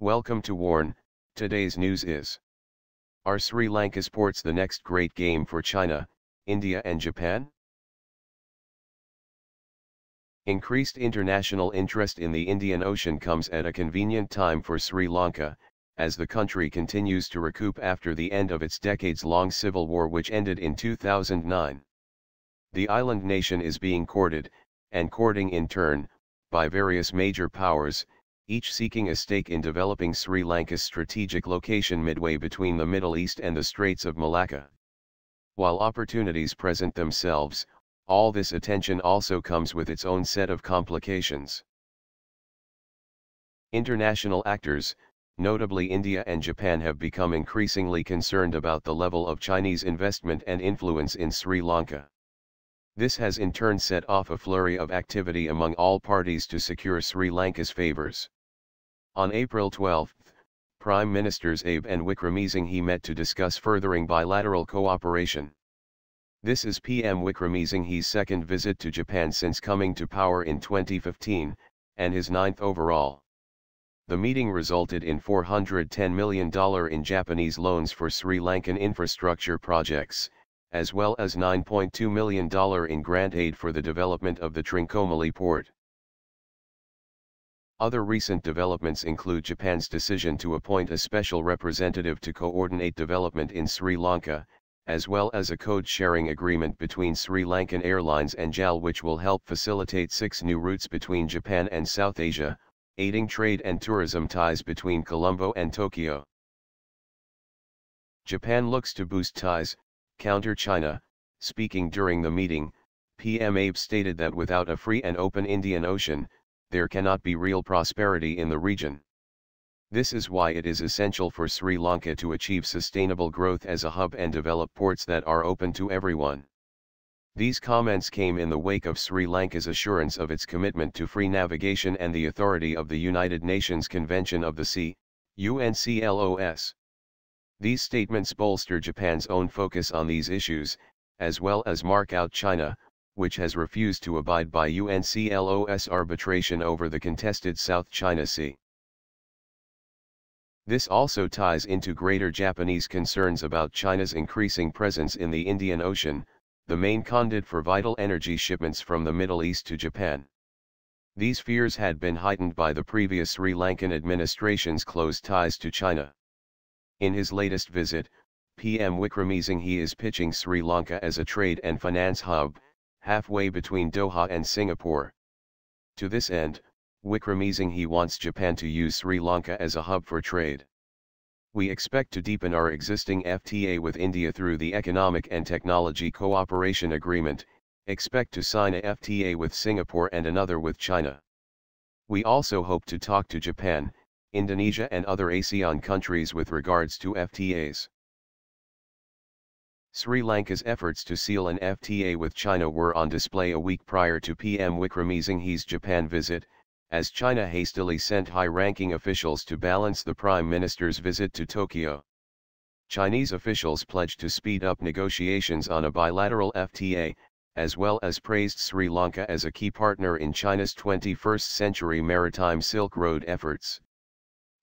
Welcome to Warn. Today's news is: are Sri Lanka's ports the next great game for China, India and Japan? Increased international interest in the Indian Ocean comes at a convenient time for Sri Lanka, as the country continues to recoup after the end of its decades-long civil war which ended in 2009. The island nation is being courted, and courting in turn, by various major powers, each seeking a stake in developing Sri Lanka's strategic location midway between the Middle East and the Straits of Malacca. While opportunities present themselves, all this attention also comes with its own set of complications. International actors, notably India and Japan, have become increasingly concerned about the level of Chinese investment and influence in Sri Lanka. This has in turn set off a flurry of activity among all parties to secure Sri Lanka's favours. On April 12, Prime Ministers Abe and Wickremesinghe met to discuss furthering bilateral cooperation. This is PM Wickremesinghe's second visit to Japan since coming to power in 2015, and his ninth overall. The meeting resulted in $410 million in Japanese loans for Sri Lankan infrastructure projects, as well as $9.2 million in grant aid for the development of the Trincomalee port. Other recent developments include Japan's decision to appoint a special representative to coordinate development in Sri Lanka, as well as a code-sharing agreement between Sri Lankan Airlines and JAL which will help facilitate 6 new routes between Japan and South Asia, aiding trade and tourism ties between Colombo and Tokyo. Japan looks to boost ties, counter China. Speaking during the meeting, PM Abe stated that without a free and open Indian Ocean, there cannot be real prosperity in the region. This is why it is essential for Sri Lanka to achieve sustainable growth as a hub and develop ports that are open to everyone. These comments came in the wake of Sri Lanka's assurance of its commitment to free navigation and the authority of the United Nations Convention of the Sea, UNCLOS. These statements bolster Japan's own focus on these issues, as well as mark out China, which has refused to abide by UNCLOS arbitration over the contested South China Sea. This also ties into greater Japanese concerns about China's increasing presence in the Indian Ocean, the main conduit for vital energy shipments from the Middle East to Japan. These fears had been heightened by the previous Sri Lankan administration's close ties to China. In his latest visit, PM Wickremesinghe is pitching Sri Lanka as a trade and finance hub, halfway between Doha and Singapore. To this end, Wickremesinghe wants Japan to use Sri Lanka as a hub for trade. We expect to deepen our existing FTA with India through the Economic and Technology Cooperation Agreement, expect to sign a FTA with Singapore and another with China. We also hope to talk to Japan, Indonesia and other ASEAN countries with regards to FTAs. Sri Lanka's efforts to seal an FTA with China were on display a week prior to PM Wickremesinghe's Japan visit, as China hastily sent high-ranking officials to balance the Prime Minister's visit to Tokyo. Chinese officials pledged to speed up negotiations on a bilateral FTA, as well as praised Sri Lanka as a key partner in China's 21st-century maritime Silk Road efforts.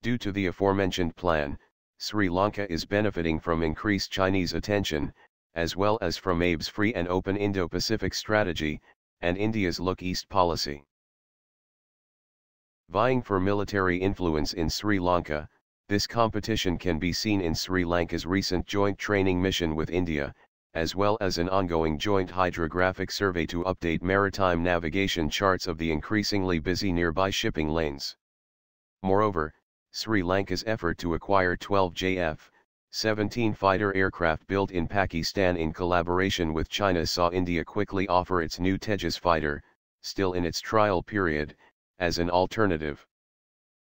Due to the aforementioned plan, Sri Lanka is benefiting from increased Chinese attention, as well as from Abe's free and open Indo-Pacific strategy, and India's Look East policy. Vying for military influence in Sri Lanka, this competition can be seen in Sri Lanka's recent joint training mission with India, as well as an ongoing joint hydrographic survey to update maritime navigation charts of the increasingly busy nearby shipping lanes. Moreover, Sri Lanka's effort to acquire 12 JF-17 fighter aircraft built in Pakistan in collaboration with China saw India quickly offer its new Tejas fighter, still in its trial period, as an alternative.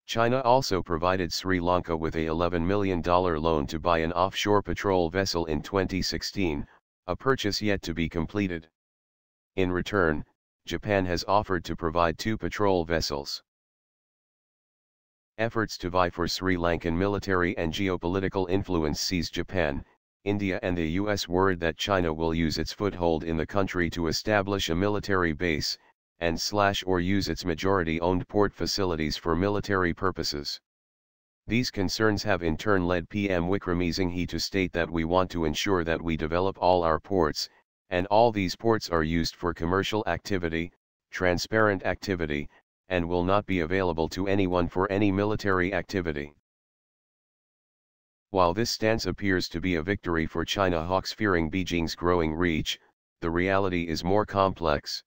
China also provided Sri Lanka with a $11 million loan to buy an offshore patrol vessel in 2016, a purchase yet to be completed. In return, Japan has offered to provide 2 patrol vessels. Efforts to vie for Sri Lankan military and geopolitical influence sees Japan, India and the US worried that China will use its foothold in the country to establish a military base, and/or use its majority-owned port facilities for military purposes. These concerns have in turn led PM Wickremesinghe to state that we want to ensure that we develop all our ports, and all these ports are used for commercial activity, transparent activity, and will not be available to anyone for any military activity. While this stance appears to be a victory for China hawks fearing Beijing's growing reach, the reality is more complex.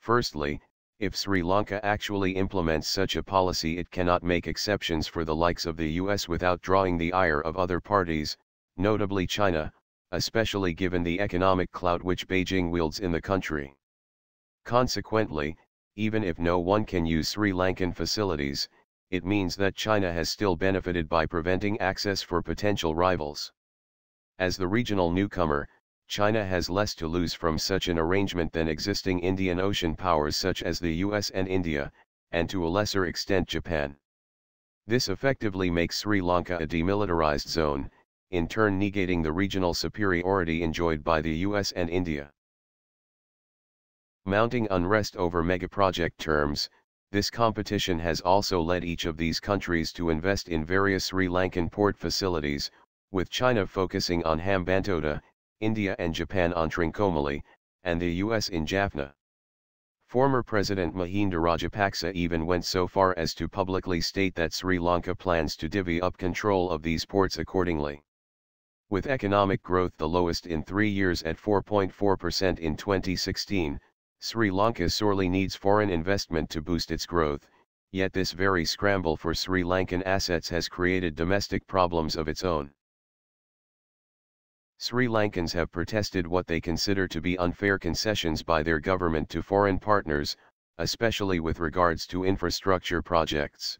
Firstly, if Sri Lanka actually implements such a policy, it cannot make exceptions for the likes of the US without drawing the ire of other parties, notably China, especially given the economic clout which Beijing wields in the country. Consequently, even if no one can use Sri Lankan facilities, it means that China has still benefited by preventing access for potential rivals. As the regional newcomer, China has less to lose from such an arrangement than existing Indian Ocean powers such as the US and India, and to a lesser extent Japan. This effectively makes Sri Lanka a demilitarized zone, in turn negating the regional superiority enjoyed by the US and India. Mounting unrest over megaproject terms, this competition has also led each of these countries to invest in various Sri Lankan port facilities, with China focusing on Hambantota, India and Japan on Trincomalee, and the US in Jaffna. Former President Mahinda Rajapaksa even went so far as to publicly state that Sri Lanka plans to divvy up control of these ports accordingly. With economic growth the lowest in 3 years at 4.4% in 2016, Sri Lanka sorely needs foreign investment to boost its growth, yet this very scramble for Sri Lankan assets has created domestic problems of its own. Sri Lankans have protested what they consider to be unfair concessions by their government to foreign partners, especially with regards to infrastructure projects.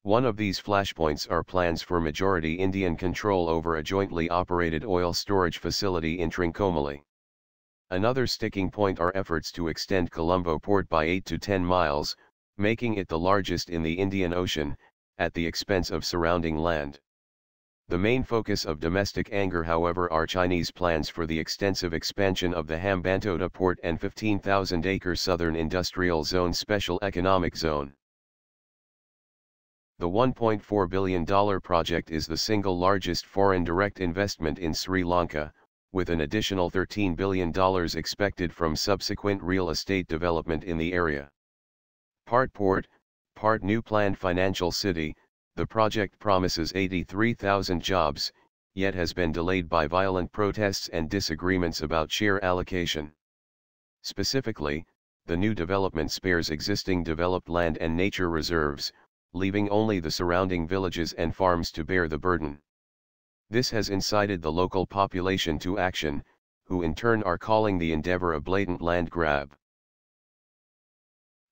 One of these flashpoints are plans for majority Indian control over a jointly operated oil storage facility in Trincomalee. Another sticking point are efforts to extend Colombo port by 8 to 10 miles, making it the largest in the Indian Ocean, at the expense of surrounding land. The main focus of domestic anger, however, are Chinese plans for the extensive expansion of the Hambantota port and 15,000-acre Southern Industrial Zone Special Economic Zone. The $1.4 billion project is the single largest foreign direct investment in Sri Lanka, with an additional $13 billion expected from subsequent real estate development in the area. Part port, part new planned financial city, the project promises 83,000 jobs, yet has been delayed by violent protests and disagreements about share allocation. Specifically, the new development spares existing developed land and nature reserves, leaving only the surrounding villages and farms to bear the burden. This has incited the local population to action, who in turn are calling the endeavor a blatant land grab.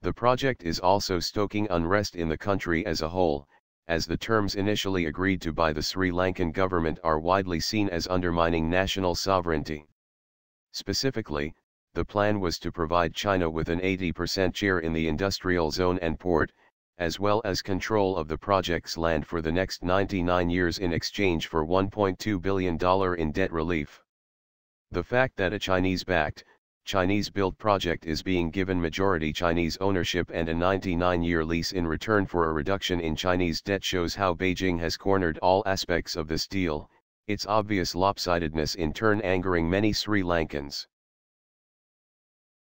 The project is also stoking unrest in the country as a whole, as the terms initially agreed to by the Sri Lankan government are widely seen as undermining national sovereignty. Specifically, the plan was to provide China with an 80% share in the industrial zone and port, as well as control of the project's land for the next 99 years in exchange for $1.2 billion in debt relief. The fact that a Chinese-backed, Chinese-built project is being given majority Chinese ownership and a 99-year lease in return for a reduction in Chinese debt shows how Beijing has cornered all aspects of this deal, its obvious lopsidedness in turn angering many Sri Lankans.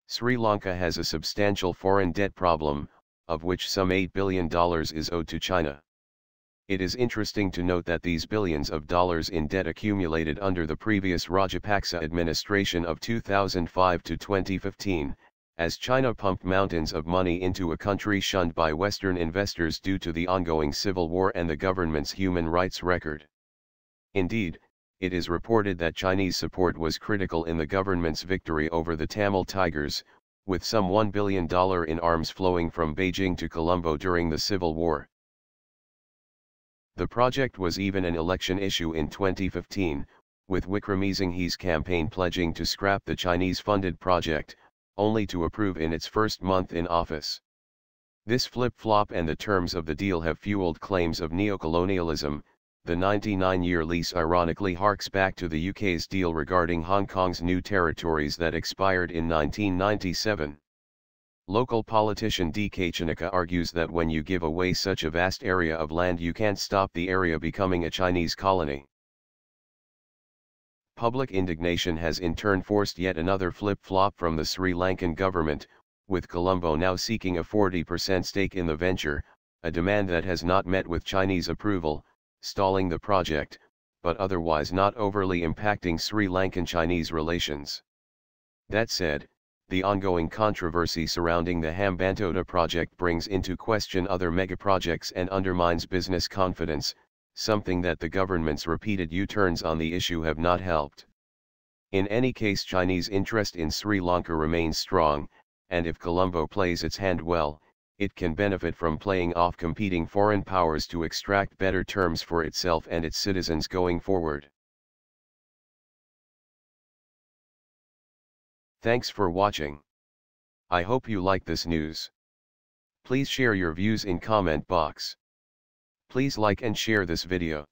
Sri Lanka has a substantial foreign debt problem, of which some $8 billion is owed to China. It is interesting to note that these billions of dollars in debt accumulated under the previous Rajapaksa administration of 2005 to 2015, as China pumped mountains of money into a country shunned by Western investors due to the ongoing civil war and the government's human rights record. Indeed, it is reported that Chinese support was critical in the government's victory over the Tamil Tigers, with some $1 billion in arms flowing from Beijing to Colombo during the Civil War. The project was even an election issue in 2015, with Wickremesinghe's campaign pledging to scrap the Chinese-funded project, only to approve in its first month in office. This flip-flop and the terms of the deal have fueled claims of neocolonialism. The 99-year lease ironically harks back to the UK's deal regarding Hong Kong's new territories that expired in 1997. Local politician D.K. Chinaka argues that when you give away such a vast area of land you can't stop the area becoming a Chinese colony. Public indignation has in turn forced yet another flip-flop from the Sri Lankan government, with Colombo now seeking a 40% stake in the venture, a demand that has not met with Chinese approval, stalling the project, but otherwise not overly impacting Sri Lankan-Chinese relations. That said, the ongoing controversy surrounding the Hambantota project brings into question other megaprojects and undermines business confidence, something that the government's repeated U-turns on the issue have not helped. In any case, Chinese interest in Sri Lanka remains strong, and if Colombo plays its hand well, it can benefit from playing off competing foreign powers to extract better terms for itself and its citizens going forward. Thanks for watching. I hope you like this news. Please share your views in comment box. Please like and share this video.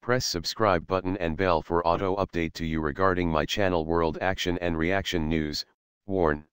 Press subscribe button and bell for auto update to you regarding my channel World Action and Reaction News. Warn.